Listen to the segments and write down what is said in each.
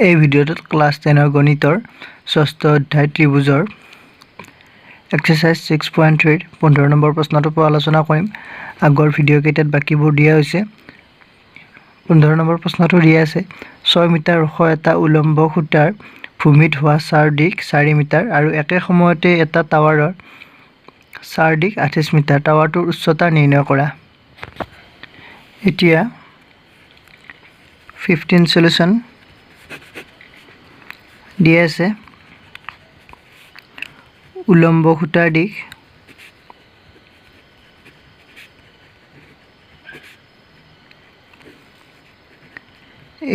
এই ভিডিঅ'টোত ক্লাছ 10 গণিতৰ ষষ্ঠ অধ্যায় ত্ৰিভুজৰ এক্সাৰসাইজ 6.3 15 নম্বৰ প্ৰশ্নটো পৰা আলোচনা কৰিম। আগৰ ভিডিঅ' কেইটাত বাকিবোৰ দিয়া হৈছে। 15 নম্বৰ প্ৰশ্নটো দিয়া আছে 6 মিটাৰ ওখ এটা উলম্ব খুঁটাৰ ভূমিত হোৱা চাৰ দিশ 4 মিটাৰ আৰু একে সময়তে এটা টাৱাৰৰ চাৰ দিশ 28 মিটাৰ। টাৱাৰটোৰ উচ্চতা নিৰ্ণয় কৰা। এতিয়া 15 সলিউশন দিয়া আছে। উলম্ব খুঁটাৰ দিশ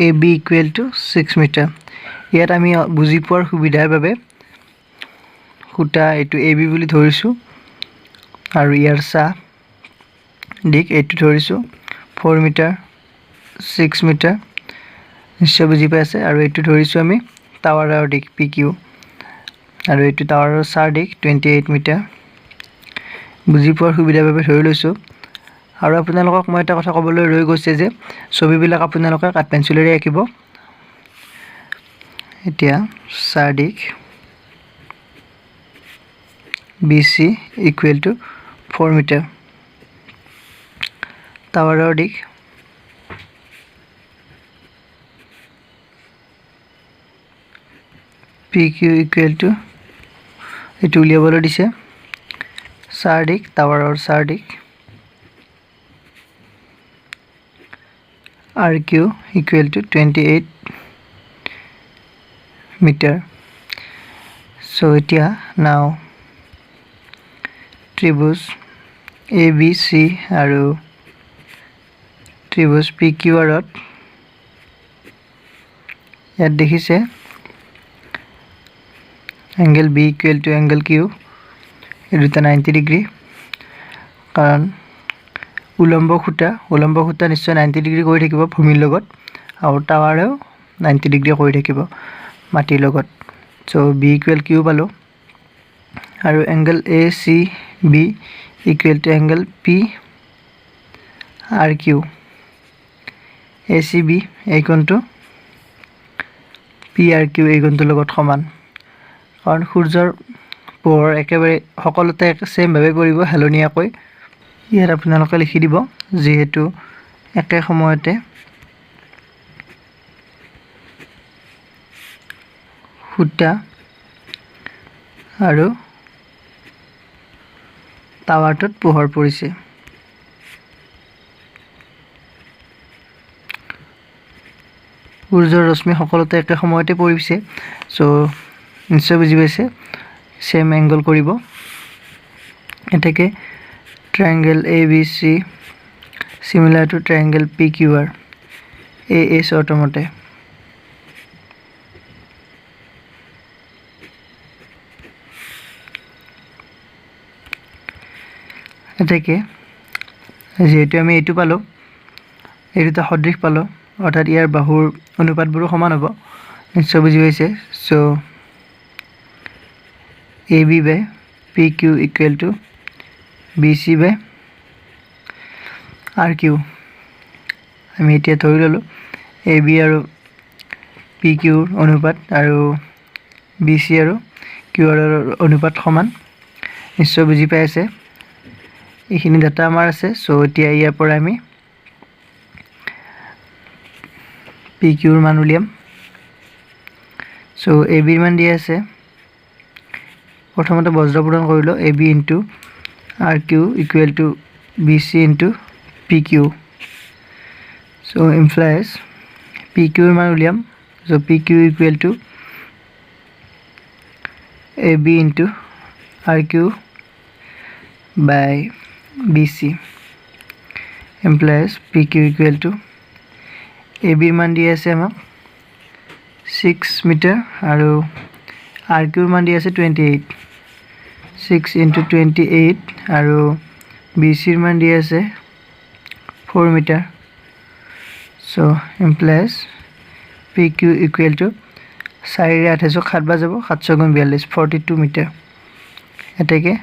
AB equal to 6 মিটাৰ। ইয়াত আমি বুজি পোৱাৰ সুবিধাৰ বাবে খুঁটা এইটো AB বুলি ধৰিছোঁ আৰু ইয়াৰ চাহ দিশ এইটো ধৰিছোঁ 4 মিটাৰ 6 মিটাৰ নিশ্চয় বুজি পাইছে। আৰু এইটো ধৰিছোঁ আমি টাৱাৰৰ দিশ PQ আৰু এইটো টাৱাৰৰ চাৰ দিশ 28 মিটাৰ। বুজি পোৱাৰ সুবিধাৰ বাবে ধৰি লৈছোঁ। আৰু আপোনালোকক মই এটা কথা ক'বলৈ ৰৈ গৈছে যে ছবিবিলাক আপোনালোকে কাঠ পেঞ্চিলেৰে আঁকিব। এতিয়া চাৰ দিশ BC equal to 4 মিটাৰ। টাৱাৰৰ দিশ PQ equal to এইটো উলিয়াবলৈ দিছে চাৰ দিশ টাৱাৰৰ চাৰ দিশ RQ equal to 28 metre. So এতিয়া now ত্ৰিভুজ ABC আৰু ত্ৰিভুজ PQRত ইয়াত দেখিছে angle B equal to angle Q এই দুটা 90 ডিগ্ৰী। কাৰণ উলম্ব খুঁটা নিশ্চয় 90 ডিগ্ৰী কৰি থাকিব ভূমিৰ লগত আৰু টাৱাৰেও 90 ডিগ্ৰী কৰি থাকিব মাটিৰ লগত। চ' B equal Q পালোঁ আৰু angle ACB equal to angle PRQ। ACB এই কোণটো PRQ এই কোণটোৰ লগত সমান। কাৰণ সূৰ্যৰ পোহৰ একেবাৰে সকলোতে সেমভাৱে পৰিব হেলনীয়াকৈ। ইয়াত আপোনালোকে লিখি দিব যিহেতু একে সময়তে খুঁটা আৰু টাৱাৰটোত পোহৰ পৰিছে। সূৰ্যৰ ৰশ্মি সকলোতে একে সময়তে পৰিছে। চ' নিশ্চয় বুজি পাইছে সেম এংগল কৰিব। এতেকে ট্ৰায়াঙ্গল ABC similar to triangle PQR AS অটোমতে। এতেকে যেহেতু আমি এইটো পালোঁ এই দুটা সদৃশ পালোঁ অৰ্থাৎ ইয়াৰ বাহুৰ অনুপাতবোৰো সমান হ'ব। নিশ্চয় বুজি পাইছে। চ' AB by PQ equal to BC by RQ। আমি এতিয়া ধৰি ল'লোঁ AB আৰু PQৰ অনুপাত আৰু BC আৰু QR অনুপাত সমান। নিশ্চয় বুজি পাই আছে। এইখিনি ডাটা আমাৰ আছে। চ' এতিয়া ইয়াৰ পৰা আমি PQৰ মান উলিয়াম। চ' ABৰ মান দিয়া আছে। প্ৰথমতে বজ্ৰ পূৰণ কৰিলোঁ AB into RQ equal to BC into PQ। So' implies PQৰ মান উলিয়াম। So' PQ equal to AB into RQ by BC implies PQ equal to ABৰ মান দিয়া আছে আমাক 6 মিটাৰ আৰু RQৰ মান দিয়া আছে 28 6 into 28 আৰু BCৰ মান দিয়া আছে 4 metre. so implies PQ equal to 4 ৰে 28 7 বাৰ যাব 7 গুণ 42 42 মিটাৰ। এতেকে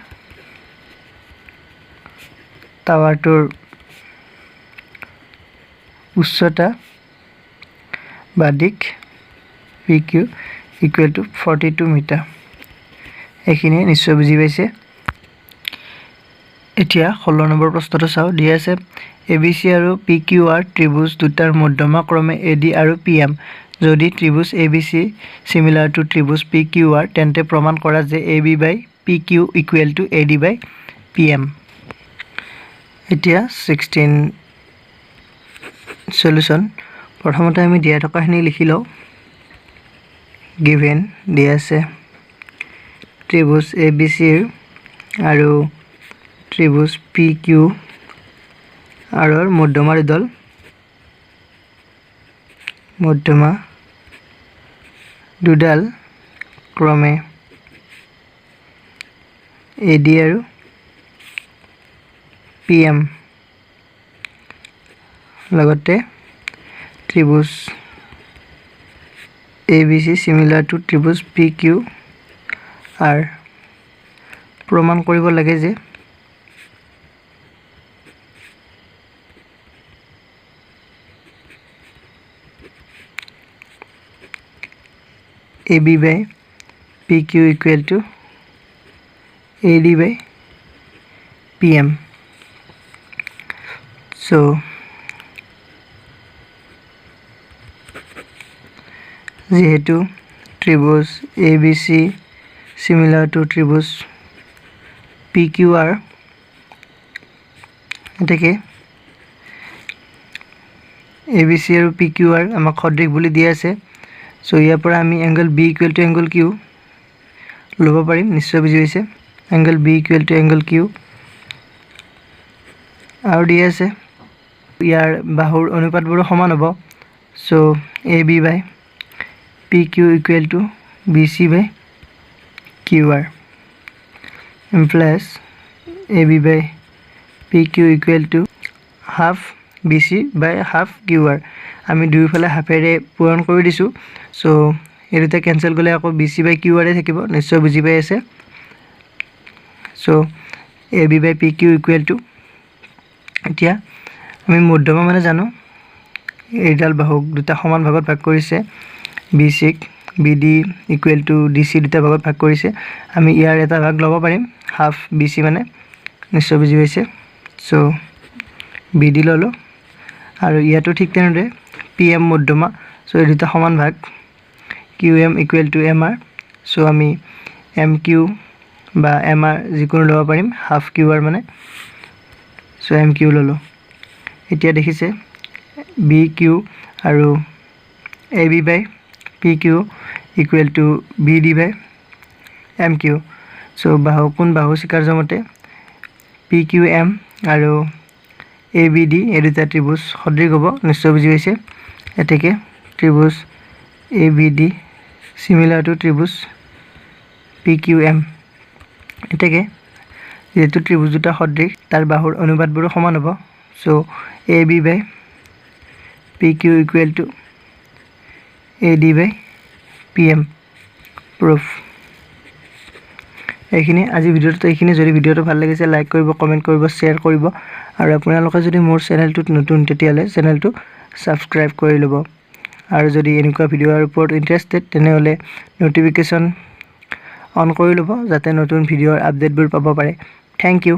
টাৱাৰটোৰ উচ্চতা বা দিশ PQ equal to 42 মিটাৰ এইখিনি নিশ্চয় বুজি পাইছে এতিয়া 16 নম্বৰ প্ৰশ্নটো চাও দিয়া আছে ABC আৰু PQR ত্ৰিভুজ দুটাৰ মধ্যমা ক্ৰমে AD আৰু PM যদি ত্ৰিভুজ ABC similar to ত্ৰিভুজ PQR তেন্তে প্ৰমাণ কৰা যে AB by PQ equal to AD by PM এতিয়া 16 solution প্ৰথমতে আমি দিয়া থকাখিনি লিখি লও given দিয়া আছে ত্ৰিভুজ ABC আৰু ত্ৰিভুজ PQ আৰু মধ্যমাৰ দল মধ্যমা দুডাল ক্ৰমে AD আৰু PM লগতে ত্ৰিভুজ ABC similar to ত্ৰিভুজ PQR প্ৰমাণ কৰিব লাগে যে AB by PQ equal to AD by PM so যেহেতু ত্রিভুজ ABC similar to ত্রিভুজ PQR এটাকে ABC আৰু PQR আমাক সদৃশ বুলি দিয়া আছে সো ইয়াৰ পৰা আমি angle B equal to angle Q লব পাৰিম নিশ্চয় বুজি পাইছে angle B equal to angle Q আৰু দিয়া আছে ইয়াৰ বাহুৰ অনুপাতবোৰ সমান হ'ব so AB by PQ equal to BC by QR implies AB by PQ equal to half BC by half QR আমি দুইফালে হাফেৰে পূৰণ কৰি দিছো সো এৰিটা ক্যান্সেল গলে আকৌ BC by QR এ থাকিব নিশ্চয় বুজি পাই আছে so AB by PQ equal to এতিয়া আমি মধ্যমা মানে জানো এইডাল বাহুক দুটা সমান ভাগত ভাগ কৰিছে BC BD equal to DC দুটা ভাগত ভাগ কৰিছে আমি ইয়াৰ এটা ভাগ লব পাৰিম হাফ BC মানে নিশ্চয় বুজি পাইছে সো BD ললো আৰু ইয়াটো ঠিক তেনেদৰে PM মধ্যমা সো এই দুটা সমান ভাগ QM equal to MR so আমি MQ বা MR যিকোনো লব পাৰিম হাফ QR মানে সো MQ ললো এতিয়া দেখিছে BQ আৰু AB by PQ equal to BD by MQ so বাহু কোন বাহু শিকাৰ্য মতে PQM আৰু ABD এই দুটা ত্ৰিভুজ সদৃশ হ'ব নিশ্চয় বুজি পাইছে এতেকে ত্ৰিভুজ ABD similar to ত্ৰিভুজ PQM এতেকে যেহেতু ত্ৰিভুজ দুটা সদৃশ তাৰ বাহুৰ অনুপাতবোৰ সমান হ'ব so AB by PQ equal to AD by PM proof এইখিনি আজি ভিডিওটো এইখিনি যদি ভিডিওটো ভাল লাগিছে লাইক কৰিব কমেন্ট কৰিব শেয়াৰ কৰিব আৰু আপোনালোকে যদি মোৰ চেনেলটোত নতুন তেতিয়ালে চেনেলটো সাবস্ক্ৰাইব কৰি লব আৰু যদি এনেকুৱা ভিডিওৰ ওপৰত ইন্টাৰেষ্টেড তেনেহলে নোটিফিকেশন অন কৰি লব যাতে নতুন ভিডিওৰ আপডেটবোৰ পাব পাৰে থ্যাংক ইউ